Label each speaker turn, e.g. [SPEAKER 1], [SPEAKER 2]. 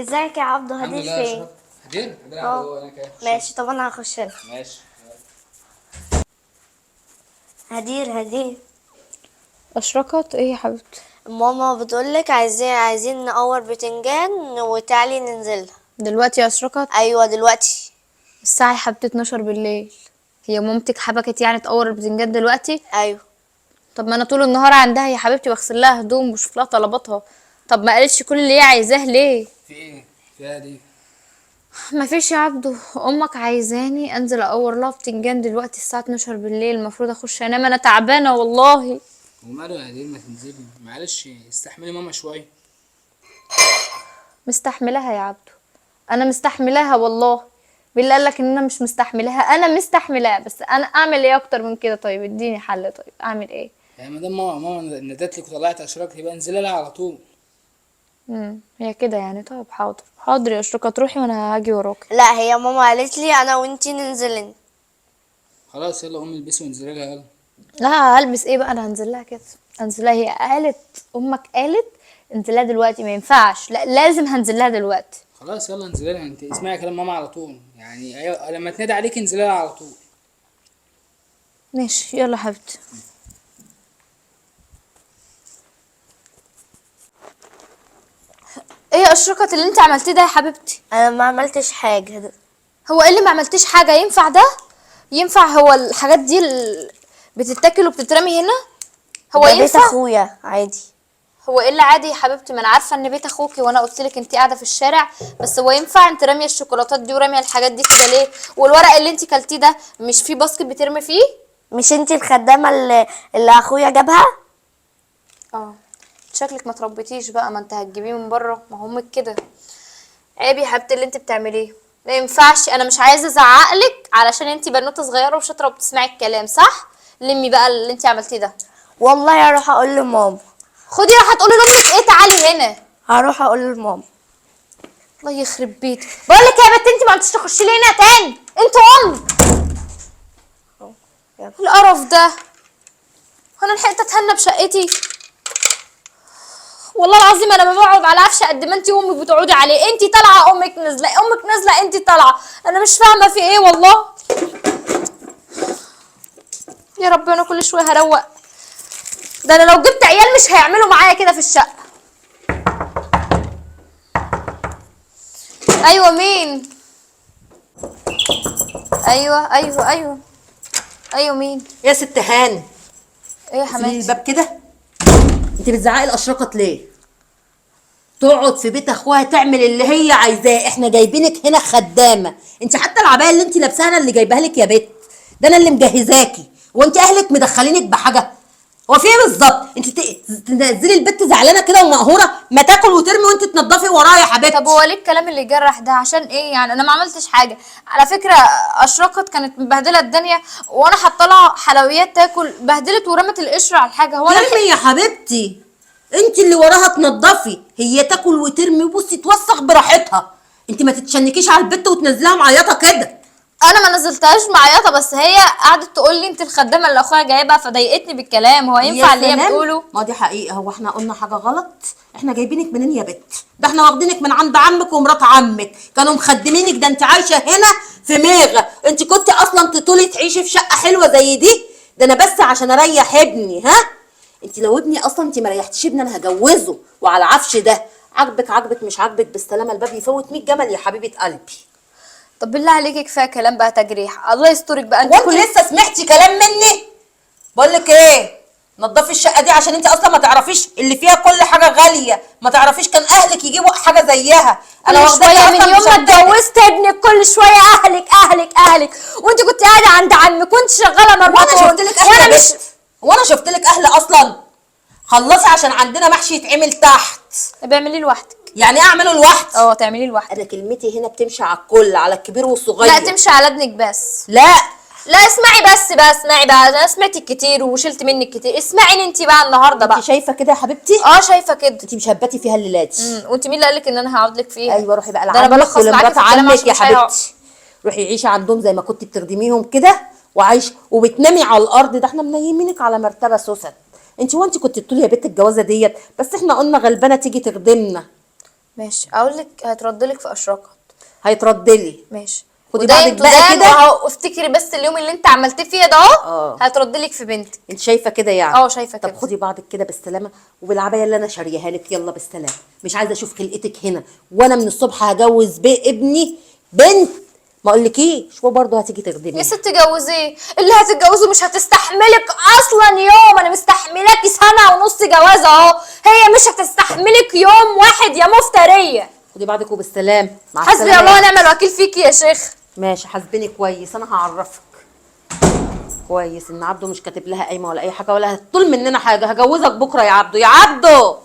[SPEAKER 1] ازيك يا عبدو؟
[SPEAKER 2] الحمد
[SPEAKER 1] هدير
[SPEAKER 2] لله يا
[SPEAKER 1] فين؟
[SPEAKER 2] اشرف. هدير هدير قاعده
[SPEAKER 1] اه
[SPEAKER 2] جوه هناك اهي.
[SPEAKER 1] ماشي، طب انا هخش لها.
[SPEAKER 2] ماشي.
[SPEAKER 1] هدير
[SPEAKER 3] اشرقت ايه يا حبيبتي؟
[SPEAKER 1] ماما بتقولك عايزين نقور بتنجان وتعالي ننزلها.
[SPEAKER 3] دلوقتي يا اشرقت؟
[SPEAKER 1] ايوه دلوقتي.
[SPEAKER 3] الساعه يا حبيبتي 12 بالليل. هي مامتك حبكت يعني تقور البتنجان دلوقتي؟
[SPEAKER 1] ايوه.
[SPEAKER 3] طب ما انا طول النهار عندها يا حبيبتي، بغسل لها هدوم وبشوف لها طلباتها. طب ما قالتش كل اللي هي عايزاه ليه؟
[SPEAKER 2] في ايه؟ في ايه دي؟
[SPEAKER 3] ما فيش يا عبدو، امك عايزاني انزل اقور لها بتنجان دلوقتي الساعه 12 بالليل، المفروض اخش انام، انا تعبانه والله.
[SPEAKER 2] وماله يا هدير؟ ما تنزلي معلش، استحملي ماما شويه.
[SPEAKER 3] مستحملها يا عبدو، انا مستحملاها والله. بالله قالك ان انا مش مستحملاها؟ انا مستحملاها، بس انا اعمل ايه اكتر من كده؟ طيب اديني حل، طيب اعمل ايه؟
[SPEAKER 2] يعني ما دام ماما ندت لك وطلعت اشراك، يبقى انزلي لها على طول.
[SPEAKER 3] هي كده يعني. طيب حاضر حاضر يا اشرقة، تروحي وانا هاجي وراكي.
[SPEAKER 1] لا، هي ماما قالت لي انا وانتي ننزل.
[SPEAKER 2] خلاص يلا قومي البسي وانزلي لها يلا.
[SPEAKER 3] لا هلبس ايه بقى؟ انا هنزل لها كده، هنزل لها. هي قالت، امك قالت انزل لها دلوقتي، ما ينفعش، لا لازم هنزل لها دلوقتي.
[SPEAKER 2] خلاص يلا انزلي لها، انت اسمعي كلام ماما على طول، يعني أيوة لما تنادي عليك انزلي لها على طول.
[SPEAKER 3] ماشي يلا حبيبتي. ايه يا اشرقة اللي انت عملتيه ده يا حبيبتي؟
[SPEAKER 1] انا ما عملتش حاجه.
[SPEAKER 3] هو ايه اللي ما عملتيش حاجه؟ ينفع ده؟ ينفع؟ هو الحاجات دي بتتاكل وبتترمي هنا؟ هو
[SPEAKER 1] ده بيت
[SPEAKER 3] ينفع؟
[SPEAKER 1] اخويا عادي.
[SPEAKER 3] هو ايه اللي عادي يا حبيبتي؟ ما انا عارفه ان بيت اخوكي، وانا قلت لك انت قاعده في الشارع، بس هو ينفع انت راميه الشوكولاتات دي وراميه الحاجات دي كده ليه؟ والورق اللي انت كلتيه ده مش فيه باسكت بترمي فيه؟
[SPEAKER 1] مش انتي الخدامه اللي اخويا جابها؟
[SPEAKER 3] اه. شكلك ما تربيتيش بقى، ما انت هتجيبيه من بره، ما هو امك كده. عيب يا حبيبتي اللي انت بتعمليه، ما ينفعش. انا مش عايزه ازعقلك علشان انت بنوته صغيره وشاطره وبتسمعي الكلام، صح؟ لمي بقى اللي انت عملتيه ده.
[SPEAKER 1] والله هروح اقول لماما.
[SPEAKER 3] خدي راح تقولي لامك ايه؟ تعالي هنا.
[SPEAKER 1] هروح اقول لماما.
[SPEAKER 3] الله يخرب بيتك، بقول لك يا بنت انت ما عدتش تخشي لي هنا تاني، انت ام.
[SPEAKER 1] يلا.
[SPEAKER 3] القرف ده، انا لحقت اتهنى بشقتي؟ والله العظيم انا ما بقعد على عفشه قد ما انت امك بتقعدي عليه. انت طالعه امك نازله، امك نازله انت طالعه، انا مش فاهمه في ايه والله. يا رب انا كل شويه هروق. ده انا لو جبت عيال مش هيعملوا معايا كده في الشقه. ايوه مين؟ ايوه ايوه مين؟
[SPEAKER 4] يا ست هان،
[SPEAKER 3] ايه يا
[SPEAKER 4] اقفلي
[SPEAKER 3] حماتي؟
[SPEAKER 4] الباب كده. انت بتزعقي الاشرقت ليه؟ تقعد في بيت اخوها تعمل اللي هي عايزاه، احنا جايبينك هنا خدامه. انت حتى العبايه اللي انت لابساها انا اللي جايباها لك يا بت، ده انا اللي مجهزاكي. وانت اهلك مدخلينك بحاجه؟ هو في ايه بالظبط؟ انت تنزلي البت زعلانه كده ومقهوره، ما تاكل وترمي وانت تنضفي ورايا يا حبيبتي.
[SPEAKER 3] طب هو ليه الكلام اللي يجرح ده؟ عشان ايه يعني؟ انا ما عملتش حاجه على فكره. اشرقت كانت مبهدله الدنيا، وانا حاطه لها حلويات تاكل، بهدلت ورمت القشر على الحاجه. هو انا
[SPEAKER 4] ترمي يا حبيبتي، انت اللي وراها تنضفي، هي تاكل وترمي. بصي توسخ براحتها، انت ما تتشنكيش على البت وتنزلها معيطه كده.
[SPEAKER 3] انا ما نزلتهاش معيطه، بس هي قعدت تقول لي انت الخدامه اللي اخويا جايبها، فضايقتني بالكلام. هو ينفع اللي هي بتقوله؟
[SPEAKER 4] ما دي حقيقه، هو احنا قلنا حاجه غلط؟ احنا جايبينك منين يا بت؟ ده احنا واخدينك من عند عمك ومرات عمك، كانوا مخدمينك. ده انت عايشه هنا في ميغه، انت كنت اصلا تطولي تعيشي في شقه حلوه زي دي؟ ده انا بس عشان اريح ابني. ها انت لو ابني اصلا انت ما ريحتيش ابني انا هجوزه وعلى العفش ده. عاجبك مش عاجبك، بالسلامه، الباب يفوت 100 جمل يا حبيبه قلبي.
[SPEAKER 3] طب بالله عليكي كفايه كلام بقى تجريح، الله يسترك بقى. انت
[SPEAKER 4] وانت
[SPEAKER 3] كل
[SPEAKER 4] لسه سمعتي كلام مني؟ بقول لك ايه، نضفي الشقه دي عشان انت اصلا ما تعرفيش اللي فيها كل حاجه غاليه، ما تعرفيش كان اهلك يجيبوا حاجه زيها.
[SPEAKER 3] انا
[SPEAKER 4] واخداكي
[SPEAKER 3] شويه
[SPEAKER 4] أصلاً
[SPEAKER 3] من يوم ما
[SPEAKER 4] مشبكة.
[SPEAKER 3] اتجوزت ابنك كل شويه اهلك، وانت كنت قاعده عند عمك وانت شغاله
[SPEAKER 4] وانا
[SPEAKER 3] مرمطون.
[SPEAKER 4] شفت لك اهل
[SPEAKER 3] وانا
[SPEAKER 4] يا
[SPEAKER 3] مش
[SPEAKER 4] بت؟ وانا شفت لك اهل اصلا؟ خلصي عشان عندنا محشي يتعمل تحت.
[SPEAKER 3] بيعمليه لوحدك.
[SPEAKER 4] يعني ايه اعمله لوحدي؟
[SPEAKER 3] اه تعمليه لوحدك.
[SPEAKER 4] انا كلمتي هنا بتمشي على الكل، على الكبير والصغير.
[SPEAKER 3] لا تمشي على ابنك بس.
[SPEAKER 4] لا
[SPEAKER 3] لا اسمعي بس بقى، اسمعي بقى، انا سمعتك كتير وشلت منك كتير، اسمعيني انت بقى النهارده بقى.
[SPEAKER 4] انت شايفه كده يا حبيبتي؟
[SPEAKER 3] اه شايفه كده.
[SPEAKER 4] انت مشبتي فيها الليله دي.
[SPEAKER 3] وانت مين اللي قالك ان انا هقعد لك فيها؟
[SPEAKER 4] ايوه روحي بقى
[SPEAKER 3] ده انا
[SPEAKER 4] لعمك
[SPEAKER 3] بلخص معاكي
[SPEAKER 4] ولمرات
[SPEAKER 3] في الكلام
[SPEAKER 4] عمك
[SPEAKER 3] عشان
[SPEAKER 4] يا
[SPEAKER 3] مش هيقع.
[SPEAKER 4] حبيبتي. روحي عيشي عندهم زي ما كنت بتخدميهم كده، وعايش وبتنامي على الارض. ده احنا منيمينك على مرتبه سوسن. انت كنت تقولي يا بنت الجوازه ديت، بس احنا قلنا غلبانه تيجي تخدمنا.
[SPEAKER 3] ماشي، اقول لك هترد لك في اشراقات.
[SPEAKER 4] هيترد لي.
[SPEAKER 3] ماشي،
[SPEAKER 4] خدي
[SPEAKER 3] وده
[SPEAKER 4] بعضك بقى
[SPEAKER 3] انتظام،
[SPEAKER 4] كده.
[SPEAKER 3] واهو افتكري بس اليوم اللي انت عملتيه فيا ده اهو هترد لك في بنتك.
[SPEAKER 4] انت شايفه كده يعني؟
[SPEAKER 3] شايفه
[SPEAKER 4] طب
[SPEAKER 3] كده.
[SPEAKER 4] خدي بعضك كده بالسلامه، وبالعبايه اللي انا شاريها لك يلا بالسلامه. مش عايزه اشوف خلقتك هنا، وانا من الصبح هجوز بيه ابني بنت ما اقولكيش، وبرضه هتيجي
[SPEAKER 3] يا
[SPEAKER 4] تخدميني.
[SPEAKER 3] ست جوزيه، اللي هتتجوزه مش هتستحملك اصلا يوم. انا مستحملاكي سنه ونص جواز اهو، هي مش هتستحملك يوم واحد يا مفتريه.
[SPEAKER 4] خدي بعضك وبالسلام، مع
[SPEAKER 3] حسبي
[SPEAKER 4] السلامه.
[SPEAKER 3] الله ونعم الوكيل فيكي يا شيخ.
[SPEAKER 4] ماشي حاسبيني كويس، انا هعرفك كويس ان عبده مش كاتب لها قايمه ولا اي حاجه، ولا هتطول مننا حاجه. هجوزك بكره يا عبده، يا عبده.